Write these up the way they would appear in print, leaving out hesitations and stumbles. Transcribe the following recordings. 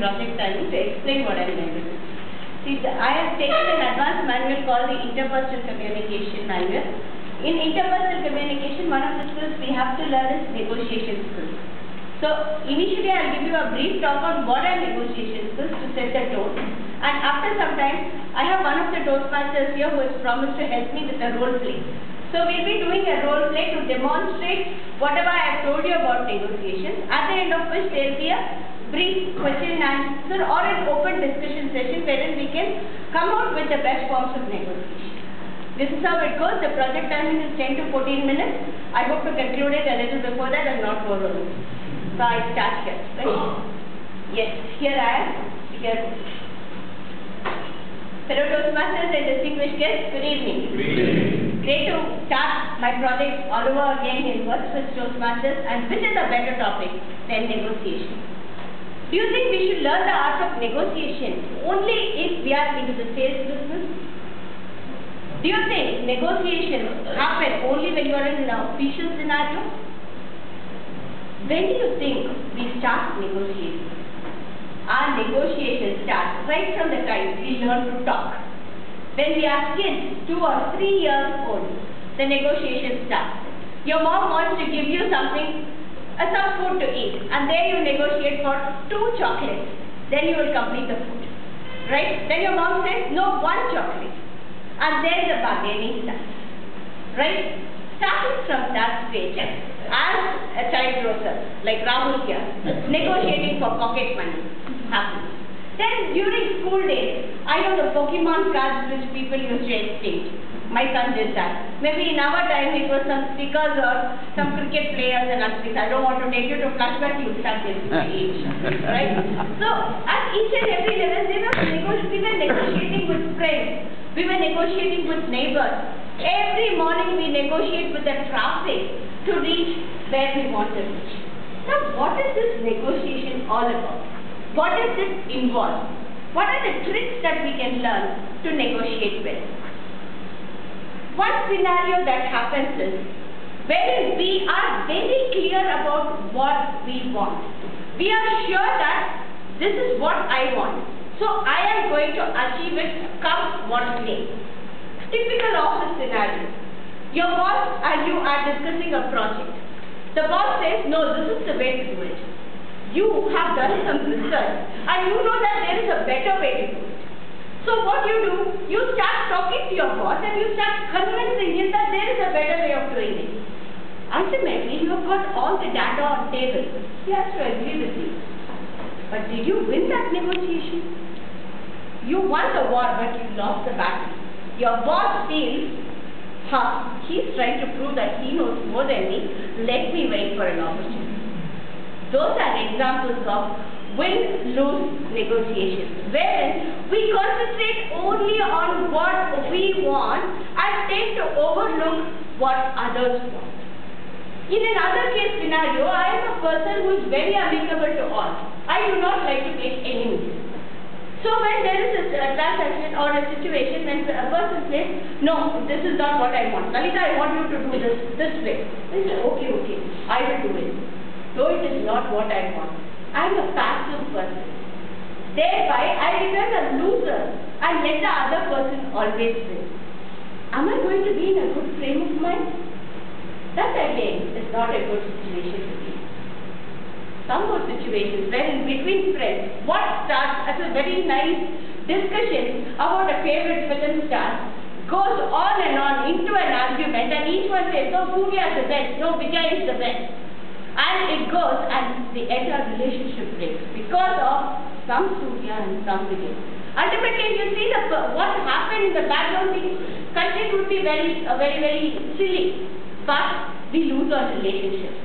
project timing to explain what I am going to do. See, I have taken an advanced manual called the Interpersonal Communication Manual. In interpersonal communication, one of the skills we have to learn is negotiation skills. So, initially I will give you a brief talk on what are negotiation skills to set the tone. And after some time, I have one of the Toastmasters here who has promised to help me with a role play. So, we will be doing a role play to demonstrate whatever I have told you about negotiations, at the end of which there will be a brief question and answer or an open discussion session wherein we can come out with the best forms of negotiation. This is how it goes. The project timing is 10 to 14 minutes. I hope to conclude it a little before that and not over. So I start here, right? Yes, here I am. Here. Fellow Toastmasters and distinguished guests, good evening. Good evening. Great to start my project all over again in What's with Toastmasters, and which is a better topic than negotiation. Do you think we should learn the art of negotiation only if we are into the sales business? Do you think negotiations happen only when you are in an official scenario? When do you think we start negotiating? Our negotiation starts right from the time we learn to talk. When we are kids, 2 or 3 years old, the negotiation starts. Your mom wants to give you something, some food to eat, and there you negotiate for 2 chocolates. Then you will complete the food. Right? Then your mom says, no, 1 chocolate. And then the bargaining starts. Right? Starting from that stage, as a child grows up, like Rahul here, negotiating for pocket money happens. Then during school days, I know the Pokemon cards which people used to exchange. My son did that. Maybe in our time it was some stickers or some cricket players and other things. I don't want to take you to flashback, you start getting my age. Right? So at each and every level, we were negotiating with friends. We were negotiating with neighbors. Every morning we negotiate with the traffic to reach where we want to reach. Now what is this negotiation all about? What does this involve? What are the tricks that we can learn to negotiate with? One scenario that happens is wherein we are very clear about what we want. We are sure that this is what I want. So I am going to achieve it come what may. Typical office scenario. Your boss and you are discussing a project. The boss says, no, this is the way to do it. You have done some research and you know that there is a better way to do it. So what you do, you start talking to your boss and you start convincing him that there is a better way of doing it. Ultimately, you have got all the data on table. He has to agree with you. But did you win that negotiation? You won the war, but you lost the battle. Your boss feels, he's trying to prove that he knows more than me. Let me wait for an opportunity. Those are examples of win-lose negotiations, wherein we concentrate only on what we want and tend to overlook what others want. In another case scenario, I am a person who is very amicable to all. I do not like to make enemies. So when there is a transaction or a situation when a person says, no, this is not what I want. Lalita, I want you to do this way. I say, okay, I will do it. Though it is not what I want. I am a passive person. Thereby, I become a loser and let the other person always win. Am I going to be in a good frame of mind? That again is not a good situation to be. Some more situations wherein between friends, what starts as a very nice discussion about a favorite film star goes on and on into an argument, and each one says, no, Surya is the best, no, Vijay is the best. And it goes and the entire relationship breaks because of some Surya and some Vijay. Ultimately, you see what happened in the background, the content would be very silly, but we lose our relationship.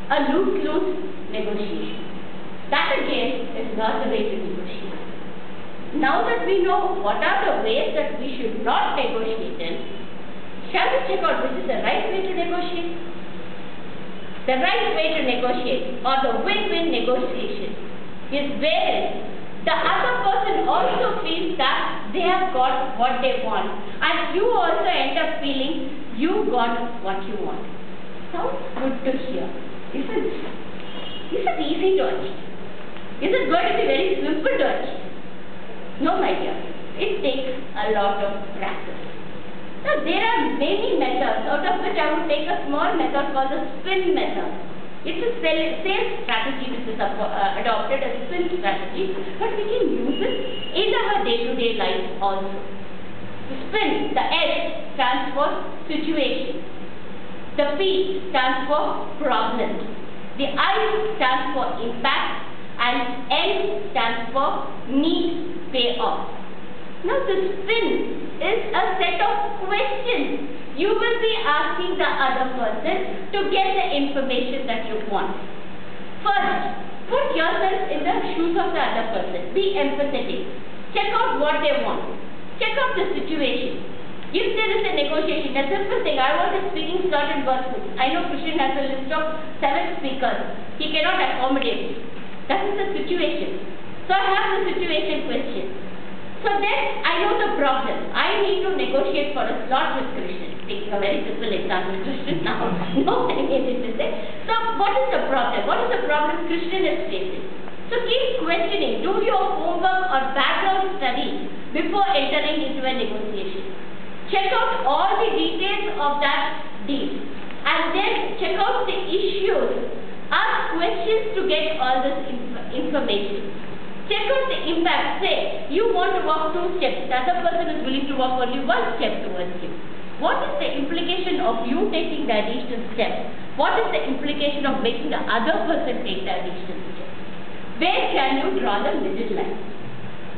A lose-lose negotiation. That again is not the way to negotiate. Now that we know what are the ways that we should not negotiate in, shall we check out which is the right way to negotiate? The right way to negotiate, or the win-win negotiation, is where the other person also feels that they have got what they want, and you also end up feeling you got what you want. Sounds good to hear, isn't it? Is it easy to achieve? Is it going to be very simple to achieve? No, my dear. It takes a lot of practice. Now, there are many methods, out of which I would take a small method called the SPIN method. It's a sales strategy which is adopted as SPIN strategy, but we can use it in our day-to-day life also. The SPIN, the S stands for situation. The P stands for problem. The I stands for impact, and N stands for need payoff. Now, the SPIN is a set of questions you will be asking the other person to get the information that you want. First, put yourself in the shoes of the other person. Be empathetic. Check out what they want. Check out the situation. If there is a negotiation, a simple thing, I want a speaking slot in Burstwood. I know Christian has a list of 7 speakers. He cannot accommodate. That is the situation. So I have the situation question. So then I know the problem. I need to negotiate for a slot with Christian. Taking a very simple example, Christian now. No, I mean it to say. So what is the problem? What is the problem Christian is facing? So keep questioning. Do your homework or background study before entering into a negotiation. Check out all the details of that deal. And then check out the issues. Ask questions to get all this information. Check out the impact. Say, you want to walk 2 steps. The other person is willing to walk only 1 step towards you. What is the implication of you taking the additional step? What is the implication of making the other person take the additional step? Where can you draw the middle line?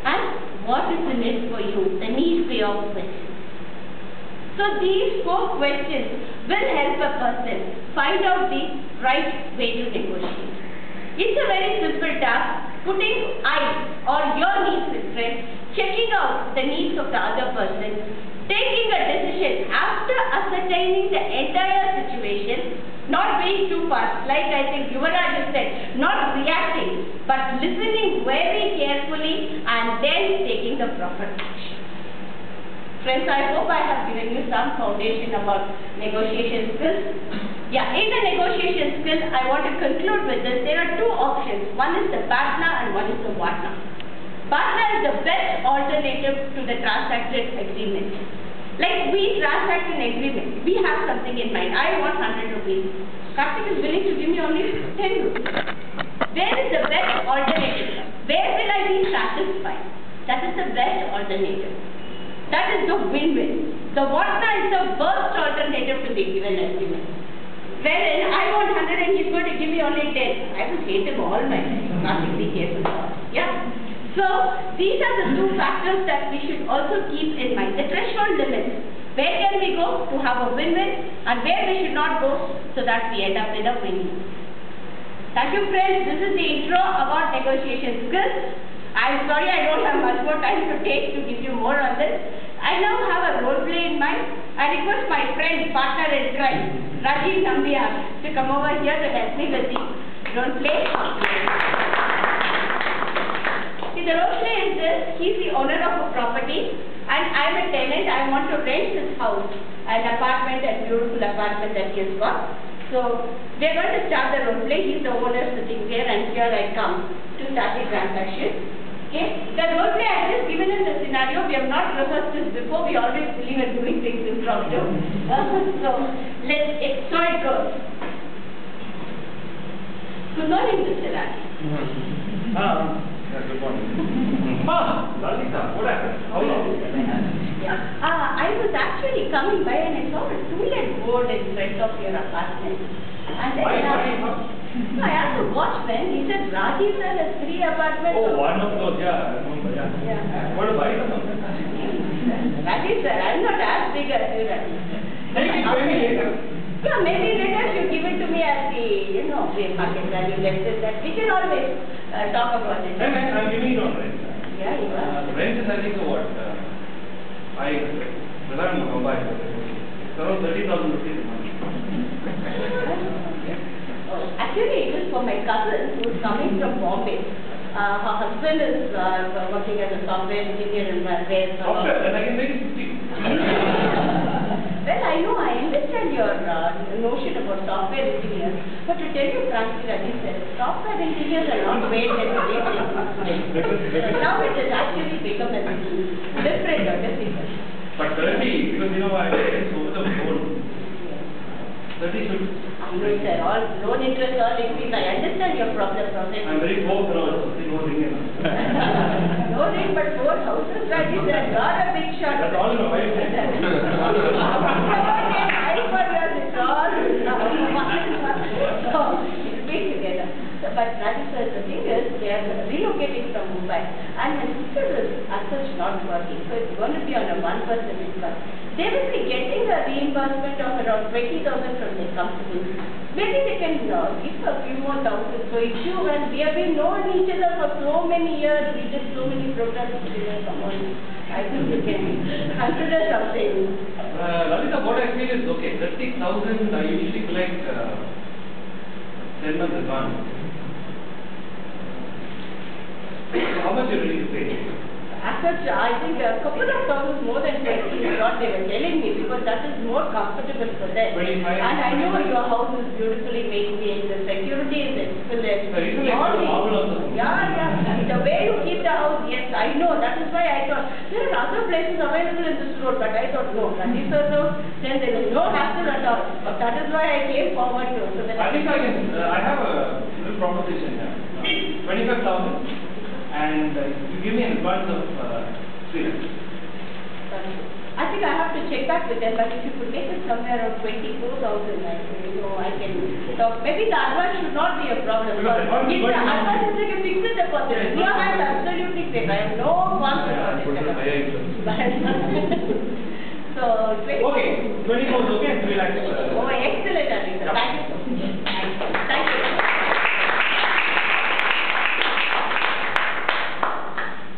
And what is in it for you? The need payoff questions. So these 4 questions will help a person find out the right way to negotiate. It's a very simple task. Putting I or your needs in front, checking out the needs of the other person, taking a decision after ascertaining the entire situation, not being too fast, like I think Yuvraj just said, not reacting, but listening very carefully and then taking the proper action. Friends, I hope I have given you some foundation about negotiation skills. Yeah, in the negotiation skills, I want to conclude with this. There are 2 options. One is the BATNA and one is the WATNA. BATNA is the best alternative to the transacted agreement. Like we transact an agreement, we have something in mind. I want 100 rupees. Karthik is willing to give me only 10 rupees. Where is the best alternative? Where will I be satisfied? That is the best alternative. That is the win-win. The WATNA is the worst alternative to the given agreement. Wherein I want 100 and he's going to give me only 10. I will hate him all my life. Nothing be careful about. Yeah. So these are the 2 factors that we should also keep in mind. The threshold limits. Where can we go to have a win-win, and where we should not go so that we end up with a win-win. Thank you, friends. This is the intro about negotiation skills. I'm sorry I don't have much more time to take to give you more on this. I now have a role play in mind. I request my friend, partner in crime, Rajiv Nambiar, to come over here to help me with the role play. See, the role play is this. He's the owner of a property and I'm a tenant. I want to rent his house, an apartment, a beautiful apartment that he has got. So, we're going to start the role play. He's the owner sitting here and here I come to start the transaction. Okay, the role play I have just given in the scenario. We have not rehearsed this before. We always believe in doing things impromptu. So it goes. Good morning, Mr. Raj. Good morning. Lalita, what happened? How long? I was actually coming by and I saw a two-let board in front of your apartment. And no, I asked the watchman. He said Rajiv sir has 3 apartments. Oh, one of those, yeah. I remember, yeah. What a buy something? Rajiv sir, I'm not as big as you, Rajiv. Maybe later. Yeah, maybe later you give it to me as the, market value less than that. We can always talk about it. I'm giving it on rent. Yeah, you are. Rent is, I think, what? It's around 30,000 rupees a month. Actually, it is for my cousin who is coming from Bombay. Her husband is working as a software engineer in Bombay. Software? Then I can make it 50. Well, I know, I understand your notion about software engineers, but to tell you frankly, Rajesh sir, software engineers are not paid at the rate they used to be. Now it has actually become a little different or difficult. But 30, because I get so much of loan. 30 should. I know, sir, all loan interest, all increase. I understand your problem. I'm very poor now, so no ring. No ring, but 4 houses, Rajesh sir, you are a big shot. That's all in a while. It's all so, it'll be together. So, but Rajesh sir, the thing is, they are relocating from Mumbai, and my sister is as such not working, so it's going to be on a 1% income. They will be getting a reimbursement of around 20,000 from their company. Maybe they can give a few more thousand. So if you and we have been known each other for so many years, we did so many programs together. Come on, I think you can consider something. Lalita, what I feel is okay. 30,000 I usually collect 10 months advance. So how much are you ready to pay? As such, I think a couple of thousands more than 20 is what they were telling me, because that is more comfortable for them. 25. And I know your house is beautifully maintained, the security is excellent. Yeah. The way you keep the house, yes, I know. That is why I thought there are other places available in this road, but I thought no. Rajesh sir, then there is no hassle at all. But that is why I came forward to. So I think I have a little proposition here. 25,000. And you give me an advance of 3 lakhs. I think I have to check back with them, but if you could make it somewhere around 24,000, I can talk. Maybe the advance should not be a problem. If the advance is like a fixed deposit, your hand absolutely safe. I have no confidence on it. So, okay, 24 is okay and 3 lakhs. Oh, excellent, Anita. Thank you so much. Thank you.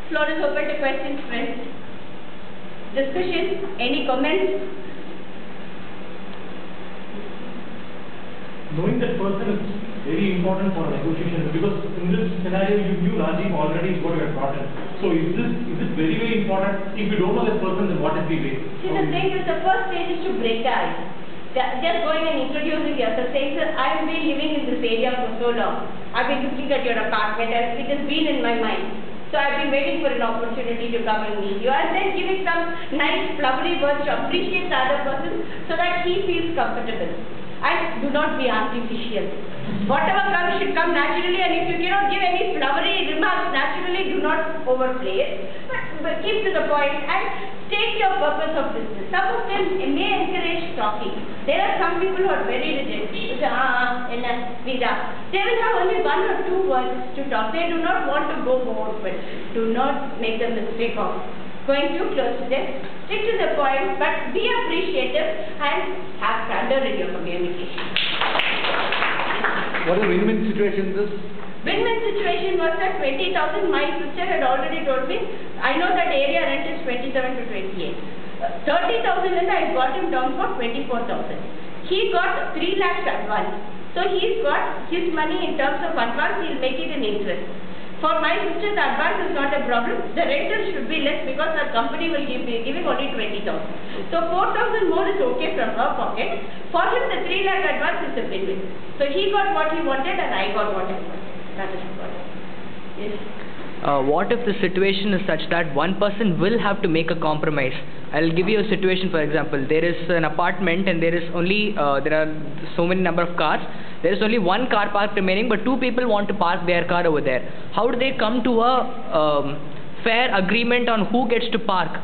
Floor is open to questions, friends. Discussion? Any comments? Knowing that person is very important for negotiations, because in this scenario you knew Rajiv already is what you had brought in. So is it very, very important? If you don't know that person, then what is the way? See, the thing is, the first stage is to break the ice. Just going and introducing yourself, saying, sir, I have been living in this area for so long. I've been looking at your apartment, and it has been in my mind. So I've been waiting for an opportunity to come and meet you, and then giving some nice flowery words to appreciate the other person so that he feels comfortable. And do not be artificial. Whatever comes should come naturally, and if you cannot give any flowery remarks naturally, do not overplay it. But keep to the point and state your purpose of business. Some of them may encourage talking. There are some people who are very rigid. They will have only 1 or 2 words to talk. They do not want to go more open. Do not make the mistake of going too close to them. Stick to the point, but be appreciative and have candor in your communication. What a win-win situation this? Win-win situation was that 20,000, my sister had already told me, I know that area rent is 27 to 28. 30,000 and I got him down for 24,000. He got 3 lakhs advance. So he's got his money in terms of advance, he'll make it in interest. For my sister, the advance is not a problem. The rental should be less because her company will be giving only 20,000. So 4,000 more is okay from her pocket. For him, the 3 lakh advance is a win-win. So he got what he wanted and I got what I wanted. That is what. Yes. What if the situation is such that one person will have to make a compromise? I'll give you a situation, for example. There is an apartment and there is only there are so many number of cars. There is only 1 car parked remaining, but 2 people want to park their car over there. How do they come to a fair agreement on who gets to park?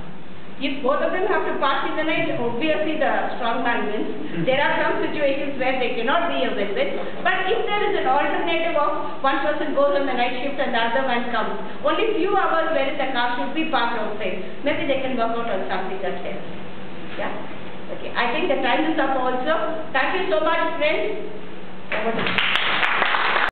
If both of them have to park in the night, obviously the strong man wins. There are some situations where they cannot be a win-win. But if there is an alternative of one person goes on the night shift and the other one comes, only few hours wherein the car should be parked outside, maybe they can work out on something that helps. Yeah? Okay. I think the time is up also. Thank you so much, friends. Over to you.